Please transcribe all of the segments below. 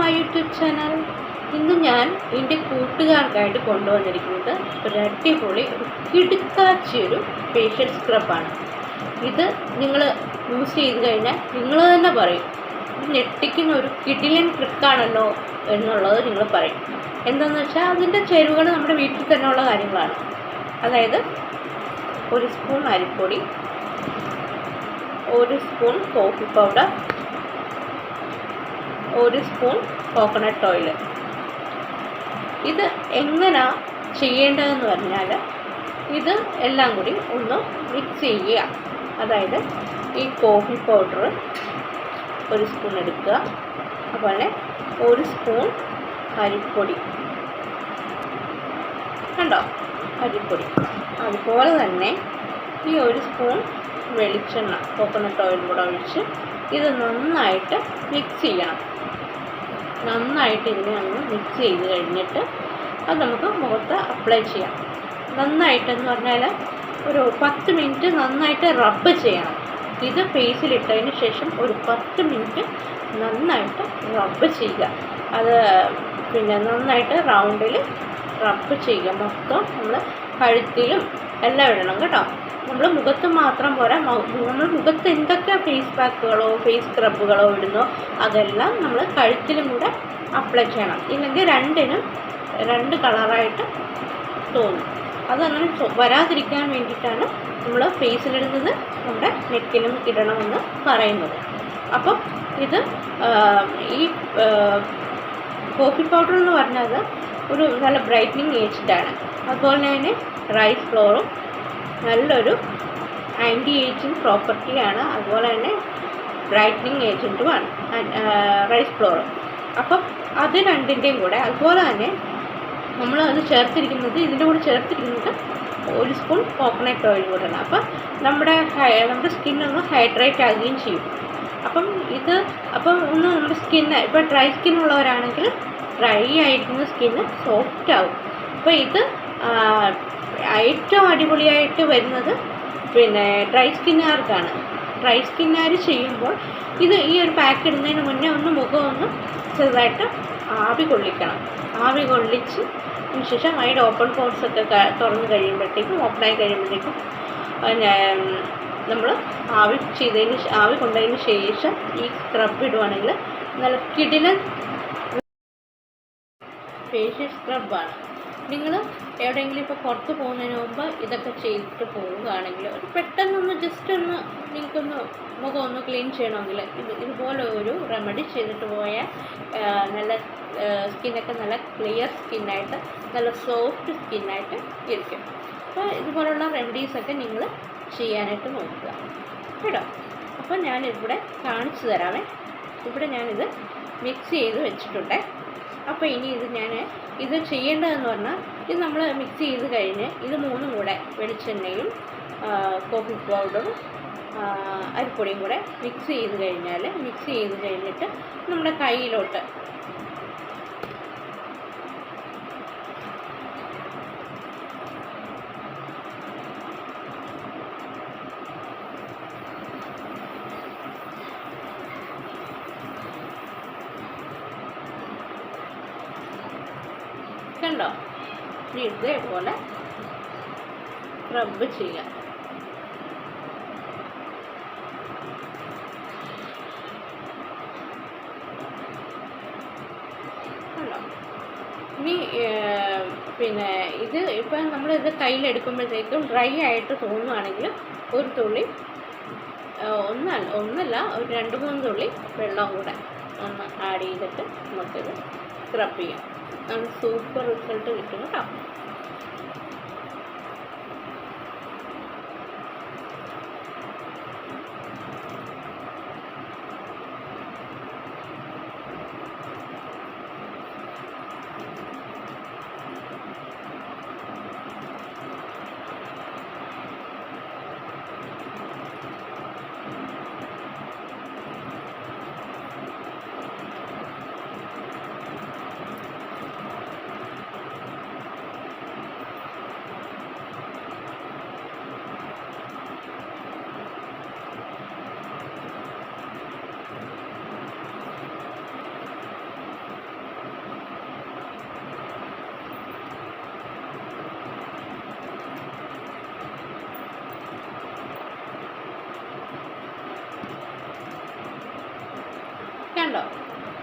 My YouTube channel. ഇന്ന് ഞാൻ എൻ്റെ കൂട്ടുകാർക്കായിട്ട് കൊണ്ടുവന്നിരിക്കുന്നത് ഒരു അടിപൊളി ഒരു കിടുക്കാച്ചിയൊരു ഫേഷ്യൽ സ്ക്രബാണ്. ഇത് നിങ്ങൾ യൂസ് ചെയ്ത് കഴിഞ്ഞാൽ നിങ്ങൾ തന്നെ പറയും ഞെട്ടിക്കുന്ന ഒരു കിടിലൻ ട്രിക്കാണല്ലോ എന്നുള്ളത് നിങ്ങൾ പറയും. എന്താണെന്ന് വെച്ചാൽ അതിൻ്റെ ചേരുവകൾ നമ്മുടെ വീട്ടിൽ തന്നെ ഉള്ള കാര്യങ്ങളാണ്. അതായത് 1 സ്പൂൺ അരിപ്പൊടി, 1 spoon coffee powder, 1 spoon coconut oil. ഇത് എങ്ങനെയാണ് ചെയ്യേണ്ടതെന്ന് പറഞ്ഞാൽ ഇത് എല്ലാം കൂടി ഒന്ന് മിക്സ് ചെയ്യുക. അതായത് ഈ കോഫി പൗഡർ 1 സ്പൂൺ എടുക്കുക, അതുപോലെ 1 സ്പൂൺ അരിപ്പൊടി കണ്ടോ, അരിപ്പൊടി. അതുപോലെ തന്നെ ഈ 1 സ്പൂൺ വെളിച്ചെണ്ണ കോക്കനട്ട് ഓയിൽ കൂടെ ഒഴിച്ച് ഇത് നന്നായിട്ട് മിക്സ് ചെയ്യണം. നന്നായിട്ട് ഇതിനെ ഒന്ന് മിക്സ് ചെയ്ത് കഴിഞ്ഞിട്ട് അത് നമുക്ക് മുഖത്ത് അപ്ലൈ ചെയ്യാം. നന്നായിട്ടെന്ന് പറഞ്ഞാൽ ഒരു 10 മിനിറ്റ് നന്നായിട്ട് റബ്ബ് ചെയ്യണം. ഇത് ഫേസിലിട്ടതിന് ശേഷം ഒരു 10 മിനിറ്റ് നന്നായിട്ട് റബ്ബ് ചെയ്യുക. അത് പിന്നെ നന്നായിട്ട് റൗണ്ടിൽ റബ്ബ് ചെയ്യുക. മൊത്തം നമ്മൾ കഴുത്തിലും എല്ലാം ഇടണം കേട്ടോ. നമ്മൾ മുഖത്ത് മാത്രം പോരാ, നമ്മൾ മുഖത്ത് എന്തൊക്കെ ഫേസ് പാക്കുകളോ ഫേസ് സ്ക്രബുകളോ ഇടുന്നോ അതെല്ലാം നമ്മൾ കഴുത്തിലും കൂടെ അപ്ലൈ ചെയ്യണം. ഇല്ലെങ്കിൽ രണ്ടിനും 2 കളറായിട്ട് തോന്നും. അതങ്ങനെ വരാതിരിക്കാൻ വേണ്ടിയിട്ടാണ് നമ്മൾ ഫേസിലിടുന്നത് നമ്മുടെ നെക്കിലും ഇടണമെന്ന് പറയുന്നത്. അപ്പം ഇത് ഈ കോഫി പൗഡർ എന്ന് പറഞ്ഞത് ഒരു നല്ല ബ്രൈറ്റനിങ് ഏജൻറ്റാണ്. അതുപോലെ തന്നെ റൈസ് ഫ്ലോറും നല്ലൊരു ആൻറ്റി ഏജിങ് പ്രോപ്പർട്ടിയാണ്. അതുപോലെ തന്നെ ബ്രൈറ്റനിങ് ഏജൻറ്റുമാണ് റൈസ് ഫ്ലോറും. അപ്പം അത് രണ്ടിൻ്റെയും കൂടെ അതുപോലെ തന്നെ നമ്മൾ അത് ചേർത്തിരിക്കുന്നത്, ഇതിൻ്റെ കൂടെ ചേർത്തിരിക്കുന്നത് 1 സ്പൂൺ കോക്കനട്ട് ഓയിൽ കൂടെയാണ്. അപ്പം നമ്മുടെ സ്കിന്നൊന്ന് ഹൈഡ്രേറ്റ് ആകുകയും ചെയ്യും. അപ്പം ഒന്ന് നമ്മുടെ സ്കിന്ന് ഇപ്പോൾ ഡ്രൈ സ്കിന്നുള്ളവരാണെങ്കിൽ ഡ്രൈ ആയിരിക്കുന്ന സ്കിന്ന് സോഫ്റ്റ് ആവും. അപ്പോൾ ഇത് ഏറ്റവും അടിപൊളിയായിട്ട് വരുന്നത് പിന്നെ ഡ്രൈ സ്കിന്നുകാർക്കാണ്. ഡ്രൈ സ്കിന്നുകാർ ചെയ്യുമ്പോൾ ഈ ഒരു പാക്ക് ഇടുന്നതിന് മുന്നേ മുഖം ഒന്ന് ചെറുതായിട്ട് ആവി കൊള്ളിക്കണം. ആവി കൊള്ളിച്ച് ശേഷം അതിൻ്റെ ഓപ്പൺ പോർട്സ് ഒക്കെ തുറന്ന് ഓപ്പണായി കഴിയുമ്പോഴത്തേക്കും നമ്മൾ ആവി കൊണ്ടതിന് ശേഷം ഈ സ്ക്രബ് ഇടുവാണെങ്കിൽ നല്ല കിടിലൻ ഫേഷ്യൽ സ്ക്രബാണ്. നിങ്ങൾ എവിടെയെങ്കിലും ഇപ്പോൾ പുറത്ത് പോകുന്നതിന് മുമ്പ് ഇതൊക്കെ ചെയ്തിട്ട് പോവുകയാണെങ്കിൽ ഒരു പെട്ടെന്നൊന്ന് ജസ്റ്റ് ഒന്ന് നിങ്ങൾക്കൊന്ന് മുഖം ഒന്ന് ക്ലീൻ ചെയ്യണമെങ്കിൽ ഇതുപോലെ ഒരു റെമഡി ചെയ്തിട്ട് പോയാൽ നല്ല സ്കിന്നൊക്കെ നല്ല ക്ലിയർ സ്കിന്നായിട്ട് നല്ല സോഫ്റ്റ് സ്കിന്നായിട്ട് ഇരിക്കും. അപ്പോൾ ഇതുപോലുള്ള റെമഡീസൊക്കെ നിങ്ങൾ ചെയ്യാനായിട്ട് നോക്കുക കേട്ടോ. അപ്പോൾ ഞാനിവിടെ കാണിച്ചു തരാമേ. ഇവിടെ ഞാനിത് മിക്സ് ചെയ്ത് വെച്ചിട്ടുണ്ട്. അപ്പോൾ ഇനി ഇത് ചെയ്യേണ്ടതെന്ന് പറഞ്ഞാൽ ഇത് നമ്മൾ മിക്സ് ചെയ്ത് കഴിഞ്ഞ് ഇത് 3ഉം കൂടെ വെളിച്ചെണ്ണയും കോഫി പൗഡറും അരിപ്പൊടിയും കൂടെ മിക്സ് ചെയ്ത് കഴിഞ്ഞിട്ട് നമ്മുടെ കയ്യിലോട്ട് കണ്ടോ, ഇതേപോലെ റബ്ബ് ചെയ്യുക. കണ്ടോ, ഇനി പിന്നെ ഇത് ഇപ്പം നമ്മളിത് കയ്യിലെടുക്കുമ്പോഴത്തേക്കും ഡ്രൈ ആയിട്ട് തോന്നുകയാണെങ്കിൽ ഒരു തുള്ളി ഒന്നല്ല ഒരു 2-3 തുള്ളി വെള്ളം കൂടെ ഒന്ന് ആഡ് ചെയ്തിട്ട് നമുക്കിത് സ്ക്രബ് ചെയ്യാം. നല്ല സൂപ്പർ റിസൾട്ട് കിട്ടും കേട്ടോ.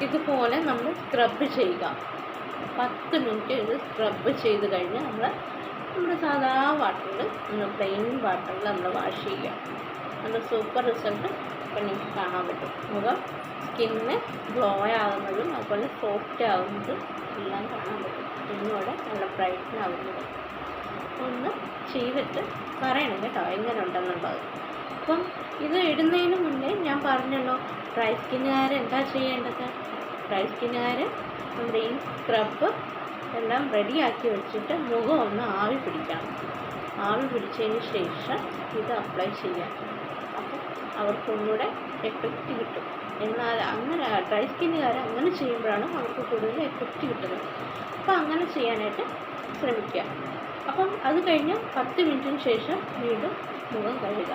ഇതുപോലെ നമ്മൾ സ്ക്രബ് ചെയ്യുക. 10 മിനിറ്റ് ഇത് സ്ക്രബ് ചെയ്ത് കഴിഞ്ഞ് നമ്മുടെ സാധാ വാട്ടറിൽ പ്ലെയിൻ വാട്ടറിൽ നമ്മൾ വാഷ് ചെയ്യുക. നല്ല സൂപ്പർ റിസൾട്ട് ഇപ്പം നിങ്ങൾക്ക് കാണാൻ പറ്റും. മുഖം സ്കിന്ന് ഗ്ലോ ആകുന്നതും അതുപോലെ സോഫ്റ്റ് ആകുന്നതും എല്ലാം കാണാൻ പറ്റും. ഇന്നോടെ നല്ല ബ്രൈറ്റൻ ആകുന്നത് ഒന്ന് ചെയ്തിട്ട് പറയണം കേട്ടോ എങ്ങനെ ഉണ്ടെന്നുള്ളത്. അപ്പം ഇത് ഇടുന്നതിന് മുന്നേ ഞാൻ പറഞ്ഞല്ലോ ഡ്രൈ സ്കിന്നുകാർ എന്താ ചെയ്യേണ്ടത്. ഡ്രൈ സ്കിന്നുകാർ നമ്മുടെ ഈ സ്ക്രബ് എല്ലാം റെഡിയാക്കി വെച്ചിട്ട് മുഖം ഒന്ന് ആവി പിടിക്കണം. ആവി പിടിച്ചതിന് ശേഷം ഇത് അപ്ലൈ ചെയ്യാം. അപ്പം അവർക്കൊന്നുകൂടെ എഫക്റ്റ് കിട്ടും. എന്നാൽ അങ്ങനെ ഡ്രൈ സ്കിന്നുകാർ അങ്ങനെ ചെയ്യുമ്പോഴാണ് അവർക്ക് കൂടുതൽ എഫക്റ്റ് കിട്ടുന്നത്. അപ്പം അങ്ങനെ ചെയ്യാനായിട്ട് ശ്രമിക്കുക. അപ്പം അത് കഴിഞ്ഞ് 10 മിനിറ്റിന് ശേഷം വീണ്ടും മുഖം കഴുകുക.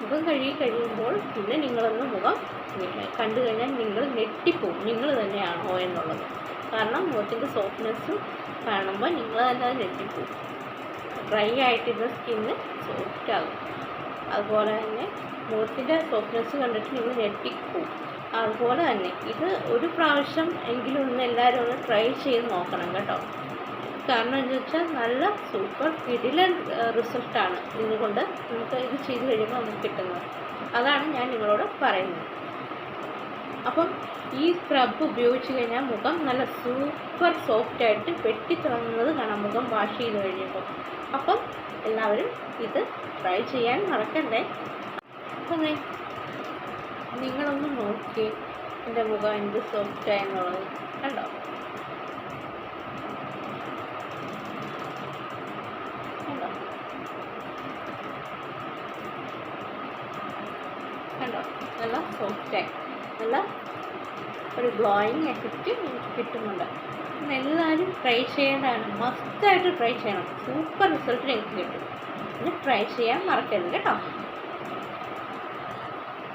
മുഖം കഴുകി കഴിയുമ്പോൾ പിന്നെ നിങ്ങളൊന്ന് മുഖം കണ്ടു കഴിഞ്ഞാൽ നിങ്ങൾ ഞെട്ടിപ്പോവും നിങ്ങൾ തന്നെയാണോ എന്നുള്ളത്. കാരണം മുഖത്തിൻ്റെ സോഫ്റ്റ്നെസ് കാണുമ്പോൾ നിങ്ങൾ തന്നെ ഞെട്ടിപ്പോവും. ഡ്രൈ ആയിട്ടിരുന്ന സ്കിന്ന് സോഫ്റ്റ് ആകും. അതുപോലെ തന്നെ മുഖത്തിൻ്റെ സോഫ്റ്റ്നെസ് കണ്ടിട്ട് നിങ്ങൾ ഞെട്ടിപ്പോവും. അതുപോലെ തന്നെ ഇത് ഒരു പ്രാവശ്യം എങ്കിലും ഒന്ന് എല്ലാവരും ഒന്ന് ട്രൈ ചെയ്ത് നോക്കണം കേട്ടോ. കാരണം എന്ന് വെച്ചാൽ നല്ല സൂപ്പർ കിടിലൻ റിസൾട്ടാണ് ഇതുകൊണ്ട് നമുക്ക് ഇത് ചെയ്ത് കഴിയുമ്പോൾ നമുക്ക് കിട്ടുന്നത്. അതാണ് ഞാൻ നിങ്ങളോട് പറയുന്നത്. അപ്പം ഈ സ്ക്രബ് ഉപയോഗിച്ച് കഴിഞ്ഞാൽ മുഖം നല്ല സൂപ്പർ സോഫ്റ്റായിട്ട് വെട്ടിത്തിളങ്ങുന്നത് കാണാം മുഖം വാഷ് ചെയ്ത് കഴിയുമ്പോൾ. അപ്പം എല്ലാവരും ഇത് ട്രൈ ചെയ്യാൻ മറക്കണ്ടേ. അപ്പം നിങ്ങളൊന്ന് നോക്കി എൻ്റെ മുഖം എന്ത് സോഫ്റ്റായെന്നുള്ളത് കണ്ടോ. കണ്ടോ നല്ല സോഫ്റ്റായി നല്ല ഒരു ഗ്ലോയിങ് എഫക്റ്റ് എനിക്ക് കിട്ടുന്നുണ്ട്. എല്ലാവരും ട്രൈ ചെയ്യേണ്ടതാണ്. മസ്റ്റായിട്ട് ട്രൈ ചെയ്യണം. സൂപ്പർ റിസൾട്ട് എനിക്ക് കിട്ടും. പിന്നെ ട്രൈ ചെയ്യാൻ മറക്കരുത് കേട്ടോ.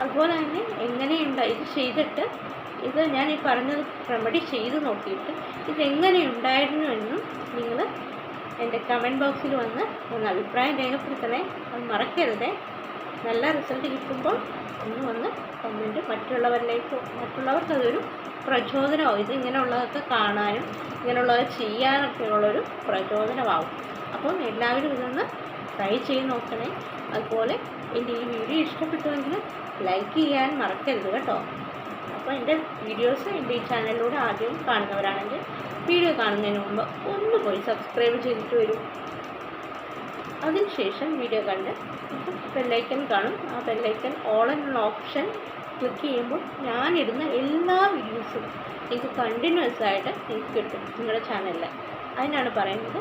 അതുപോലെ തന്നെ എങ്ങനെയുണ്ട് ഇത് ചെയ്തിട്ട് ഇത് ഞാൻ ഈ പറഞ്ഞത് റെമഡി ചെയ്ത് നോക്കിയിട്ട് ഇതെങ്ങനെയുണ്ടായിരുന്നു എന്നും നിങ്ങൾ എൻ്റെ കമൻറ്റ് ബോക്സിൽ വന്ന് ഒന്ന് അഭിപ്രായം രേഖപ്പെടുത്തണേ. അത് മറക്കരുതേ. നല്ല റിസൾട്ട് കിട്ടുമ്പോൾ ഒന്ന് വന്ന് കമൻറ്റ് മറ്റുള്ളവർക്ക് അതൊരു പ്രചോദനമാവും. ഇത് ഇങ്ങനെയുള്ളതൊക്കെ കാണാനും ഇങ്ങനെയുള്ളത് ചെയ്യാനൊക്കെ ഉള്ളൊരു പ്രചോദനമാവും. അപ്പം എല്ലാവരും ഇതൊന്ന് ട്രൈ ചെയ്ത് നോക്കണേ. അതുപോലെ എൻ്റെ ഈ വീഡിയോ ഇഷ്ടപ്പെട്ടുവെങ്കിൽ ലൈക്ക് ചെയ്യാൻ മറക്കരുത് കേട്ടോ. അപ്പോൾ എൻ്റെ വീഡിയോസ് എൻ്റെ ഈ ചാനലിലൂടെ ആദ്യം കാണുന്നവരാണെങ്കിൽ വീഡിയോ കാണുന്നതിന് മുമ്പ് ഒന്ന് പോയി സബ്സ്ക്രൈബ് ചെയ്തിട്ട് വരും. അതിനുശേഷം വീഡിയോ കണ്ട് ബെല്ലൈക്കൻ കാണും. ആ ബെല്ലൈക്കൻ ഓൾ എന്നുള്ള ഓപ്ഷൻ ക്ലിക്ക് ചെയ്യുമ്പോൾ ഞാനിടുന്ന എല്ലാ വീഡിയോസും എനിക്ക് കണ്ടിന്യൂസ് ആയിട്ട് എനിക്ക് കിട്ടും നിങ്ങളുടെ ചാനലിൽ. അതിനാണ് പറയുന്നത്.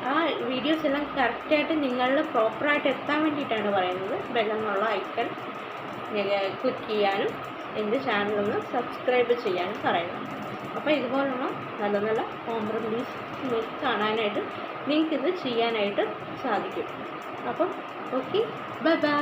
ആ വീഡിയോസ് എല്ലാം കറക്റ്റായിട്ട് നിങ്ങളിൽ പ്രോപ്പറായിട്ട് എത്താൻ വേണ്ടിയിട്ടാണ് പറയുന്നത്. ബെല്ലെന്നുള്ള ഐക്കൺ ക്ലിക്ക് ചെയ്യാനും എൻ്റെ ചാനലൊന്ന് സബ്സ്ക്രൈബ് ചെയ്യാനും പറയുന്നത്. അപ്പോൾ ഇതുപോലുള്ള നല്ല നല്ല ഹോം റെമഡീസ് നിങ്ങൾക്ക് കാണാനായിട്ട് നിങ്ങൾക്കിത് ചെയ്യാനായിട്ട് സാധിക്കും. അപ്പം ഓക്കെ, ബൈ ബൈ.